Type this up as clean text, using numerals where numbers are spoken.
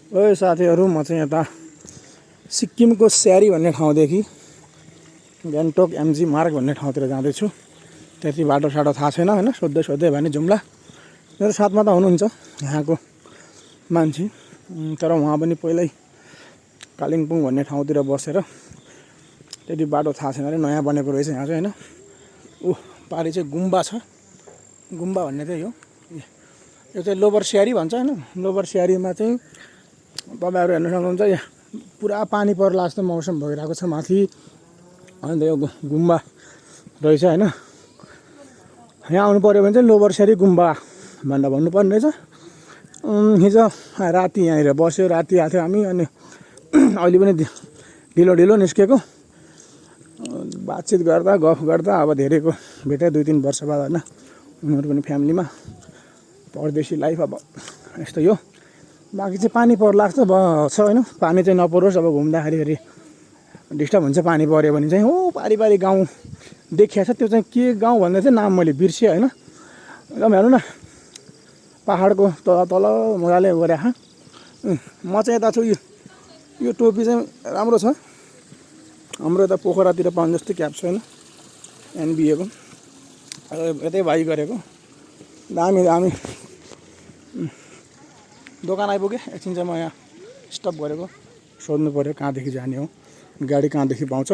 ओइ साथीहरू, म चाहिँ यता सिक्किमको स्यारी भन्ने ठाउँदेखि गान्तोक एमजी मार्ग भन्ने ठाउँतिर जाँदैछु। त्यति बाटोसाटो थाहा छैन होइन, सोध्दै भने जुम्ला। मेरो साथमा त हुनुहुन्छ यहाँको मान्छे, तर उहाँ पनि पहिल्यै कालिम्पोङ भन्ने ठाउँतिर बसेर त्यति बाटो थाहा छैन अरे, नयाँ बनेको रहेछ यहाँ चाहिँ होइन। पारि चाहिँ गुम्बा छ, गुम्बा भन्ने चाहिँ यो चाहिँ लोबर स्यारी भन्छ होइन। लोबर स्यारीमा चाहिँ तपाईँहरू हेर्न सक्नुहुन्छ, यहाँ पुरा पानी पर्ला जस्तो मौसम भइरहेको छ माथि। अन्त यो गुम्बा रहेछ होइन। यहाँ आउनु पऱ्यो भने चाहिँ लोबर स्यारी गुम्बा भनेर भन्नुपर्ने रहेछ। हिजो राति यहाँनिर बस्यो, राति आएको थियो हामी। अनि अहिले पनि ढिलो निस्केको, बातचित गर्दा गफ गर्दा अब धेरैको भेटे 2-3 वर्ष बाद होइन। उनीहरू पनि फ्यामिलीमा परदेशी लाइफ अब यस्तो यो। बाँकी चाहिँ पानी पर्ला जस्तो छ होइन। पानी चाहिँ नपरोस्, अब घुम्दाखेरि फेरि डिस्टर्ब हुन्छ पानी पऱ्यो भने चाहिँ। पारी गाउँ देखिया छ, त्यो चाहिँ के गाउँ भन्दा चाहिँ नाम मैले बिर्सेँ होइन। एकदम हेर्नु न, पाहाडको तल मजाले गरे। म चाहिँ यता छु। यो टोपी चाहिँ राम्रो छ, हाम्रो यता पोखरातिर पाउनु जस्तै क्याप छ होइन, एनबिएको यतै भाइ गरेको। दामी दोकान आइपुगेँ। एकछिन चाहिँ म यहाँ स्टप गरेको, सोध्नु पऱ्यो कहाँदेखि जाने हो, गाडी कहाँदेखि पाउँछ।